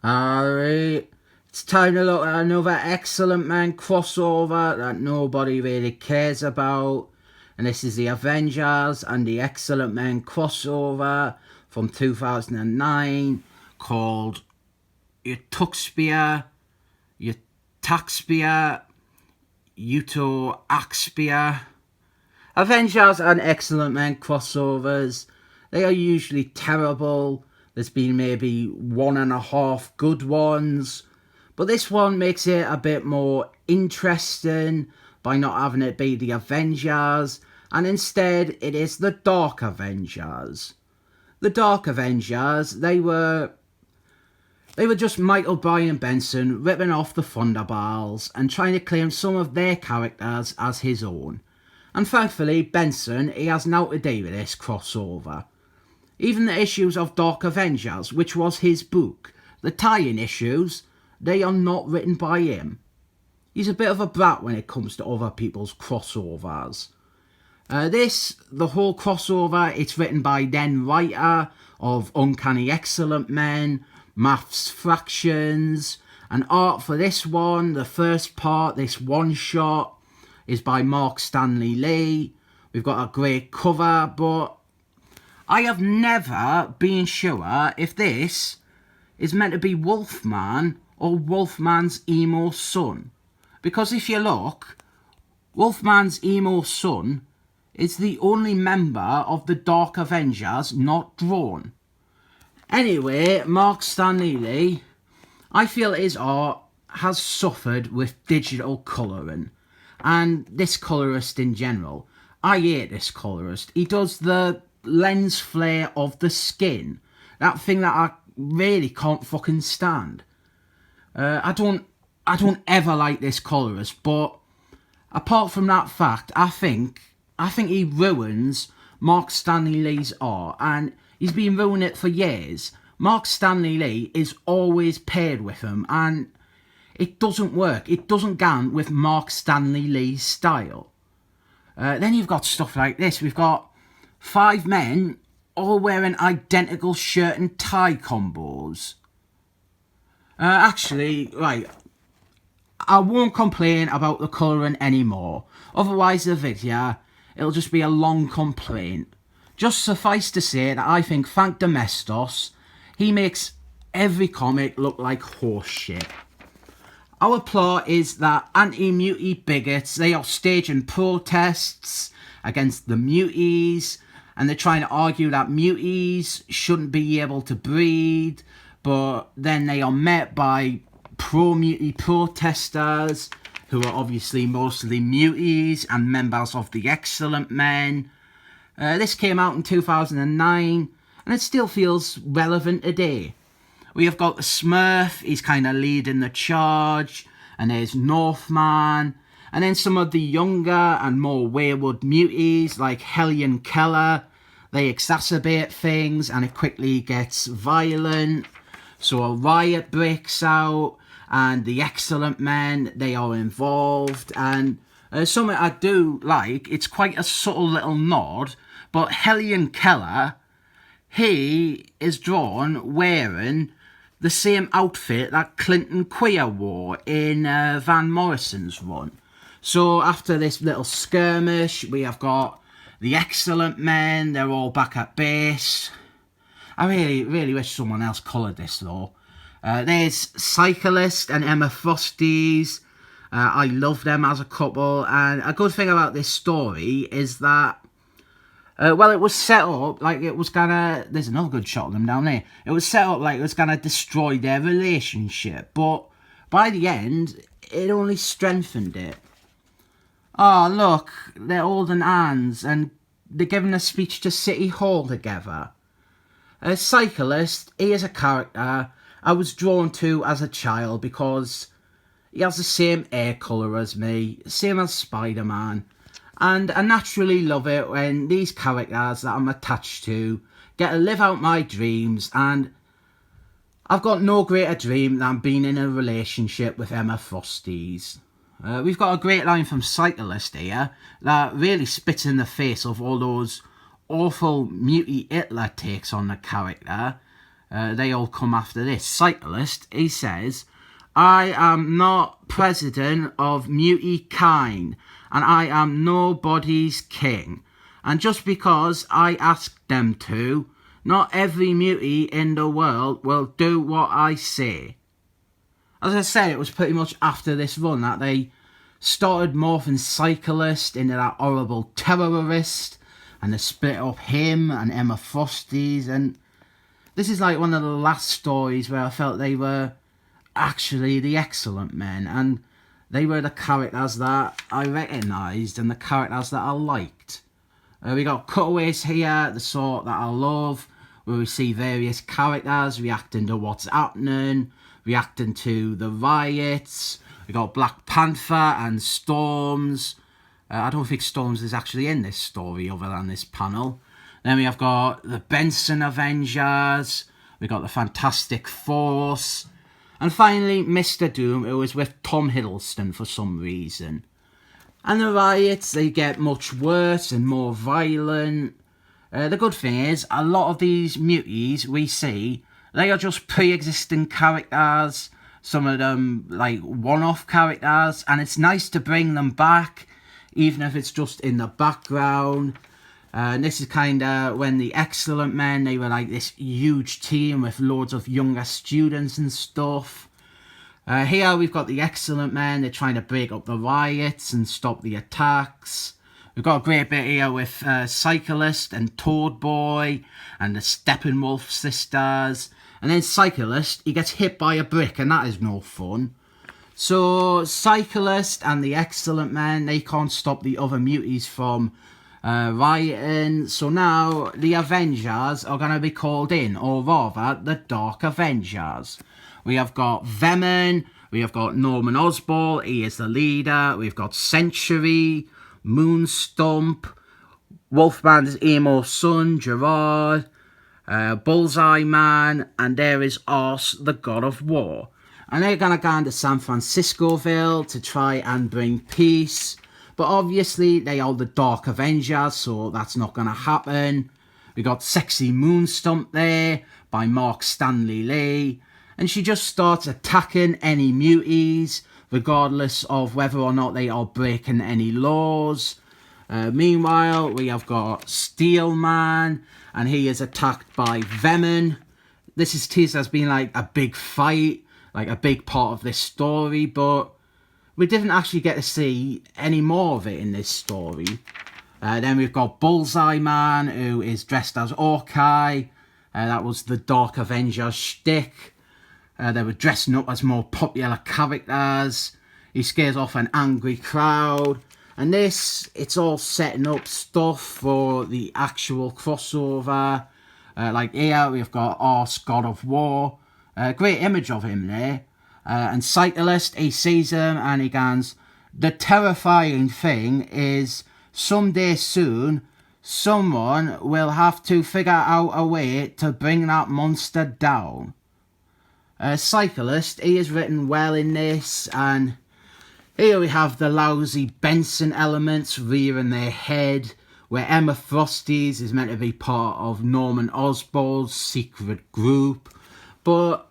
Alright, it's time to look at another Excellent Men crossover that nobody really cares about. And this is the Avengers and the Excellent Men crossover from 2009 called Utopia, Utopia. Avengers and Excellent Men crossovers, they are usually terrible. There's been maybe 1.5 good ones, but this one makes it a bit more interesting by not having it be the Avengers, and instead it is the Dark Avengers. The Dark Avengers, they were just Michael Bryan Benson ripping off the Thunderballs and trying to claim some of their characters as his own. And thankfully, Benson, he has now to do with this crossover. Even the issues of Dark Avengers, which was his book, the tie-in issues, they are not written by him. He's a bit of a brat when it comes to other people's crossovers. The whole crossover, it's written by then writer of Uncanny Excellent Men, Maths Fractions, and art for this one, the first part, this one shot, is by Marc Stanley Lee. We've got a great cover, but I have never been sure if this is meant to be Wolfman or Wolfman's emo son. Because if you look, Wolfman's emo son is the only member of the Dark Avengers not drawn. Anyway, Marc Stanley Lee, I feel his art has suffered with digital colouring. And this colourist in general. I hate this colourist. He does the lens flare of the skin. That thing that I really can't fucking stand. I don't ever like this colourist, but apart from that fact, I think he ruins Marc Stanley Lee's art, and he's been ruining it for years. Marc Stanley Lee is always paired with him, and it doesn't work. It doesn't go with Marc Stanley Lee's style. Then you've got stuff like this. We've got 5 men all wearing identical shirt and tie combos. Actually, right, I won't complain about the colouring anymore. Otherwise the video, it'll just be a long complaint. Just suffice to say that I think Frank Domestos, he makes every comic look like horse shit. Our plot is that anti-mutie bigots, they are staging protests against the muties, and they're trying to argue that muties shouldn't be able to breed, but then they are met by pro-mutie protesters, who are obviously mostly muties and members of the Excellent Men. This came out in 2009, and it still feels relevant today. We have got the Smurf, he's kind of leading the charge, and there's Northman, and then some of the younger and more wayward muties like Helen Keller. They exacerbate things and it quickly gets violent, so a riot breaks out, and the Excellent Men, they are involved, and something I do like, it's quite a subtle little nod, but Helen Keller, he is drawn wearing the same outfit that Clinton Queer wore in Van Morrison's run. So after this little skirmish, we have got the Excellent Men, they're all back at base. I really wish someone else coloured this though. There's Cyclist and Emma Frosty's. I love them as a couple, and a good thing about this story is that it was set up like it was gonna... There's another good shot of them down there. It was set up like it was gonna destroy their relationship, but by the end, it only strengthened it. Oh, look, they're holding hands, and they're giving a speech to City Hall together. A Cyclist, he is a character I was drawn to as a child because he has the same hair colour as me, same as Spider-Man. And I naturally love it when these characters that I'm attached to get to live out my dreams, and I've got no greater dream than being in a relationship with Emma Frosty's. We've got a great line from Cyclist here that really spits in the face of all those awful mutie Hitler takes on the character. they all come after this. Cyclist, he says, I am not president of mutie kind, and I am nobody's king. And just because I asked them to, not every mutie in the world will do what I say. As I said, it was pretty much after this run that they started morphing Cyclist into that horrible terrorist, and they split up him and Emma Frosty's, and this is like one of the last stories where I felt they were actually the excellent men, and they were the characters that I recognised and the characters that I liked. We got cutaways here, the sort that I love, where we see various characters reacting to what's happening, reacting to the riots. We got Black Panther and Storms. I don't think Storms is actually in this story other than this panel. Then we have got the Benson Avengers. We got the Fantastic Force. And finally, Mr. Doom, who is with Tom Hiddleston for some reason. And the riots, they get much worse and more violent. The good thing is, a lot of these muties we see, they are just pre-existing characters. Some of them, like, one-off characters. And it's nice to bring them back, even if it's just in the background. And this is kind of when the Excellent Men, they were like this huge team with loads of younger students and stuff. Here we've got the Excellent Men, they're trying to break up the riots and stop the attacks. We've got a great bit here with Cyclist and Toad Boy and the Steppenwolf sisters. And then Cyclist, he gets hit by a brick, and that is no fun. So Cyclist and the Excellent Men, they can't stop the other muties from rioting. So now the Avengers are going to be called in, or rather the Dark Avengers. We have got Venom, we have got Norman Osborn, he is the leader. We've got Century, Moonstomp, Wolfman's emo son, Gerard, Bullseye Man, and there is Ars, the God of War. And they're going to go into San Franciscoville to try and bring peace. But obviously, they are the Dark Avengers, so that's not going to happen. We got Sexy Moonstomp there by Marc Stanley Lee. And she just starts attacking any muties, regardless of whether or not they are breaking any laws. Meanwhile, we have got Steel Man, and he is attacked by Venom. This is teased as being like a big fight, like a big part of this story, but we didn't actually get to see any more of it in this story. Then we've got Bullseye Man, who is dressed as Hawkeye. That was the Dark Avengers shtick. They were dressing up as more popular characters. He scares off an angry crowd. And this, it's all setting up stuff for the actual crossover. Like here, we've got Ars, God of War. Great image of him there. And Cyclist, he sees him and he goes, the terrifying thing is, someday soon, someone will have to figure out a way to bring that monster down. Cyclist, he is written well in this, and here we have the lousy Benson elements rearing their head, where Emma Frosty's is meant to be part of Norman Osborn's secret group, but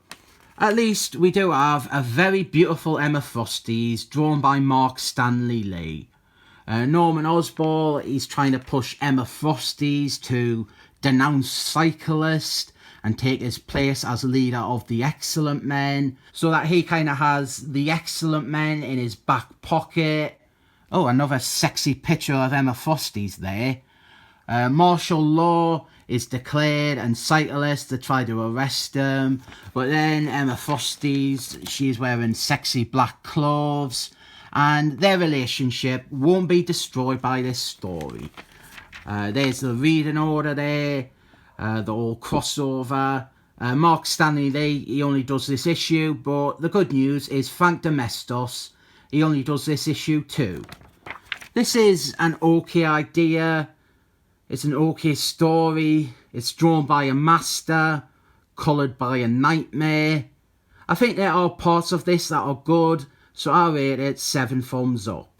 at least we do have a very beautiful Emma Frosty's drawn by Marc Stanley Lee. Norman Osborn, he's trying to push Emma Frosty's to denounce Cyclist and take his place as leader of the Excellent Men, so that he kind of has the Excellent Men in his back pocket. Oh, another sexy picture of Emma Frosty's there. Martial law is declared and Cyclist to try to arrest him, but then Emma Frosty's, she's wearing sexy black clothes, and their relationship won't be destroyed by this story. There's the reading order there. The whole crossover. Marc Stanley Lee, he only does this issue, but the good news is Frank Domestos, he only does this issue too. This is an okay idea, it's an okay story, it's drawn by a master, coloured by a nightmare. I think there are parts of this that are good, so I rate it 7 thumbs up.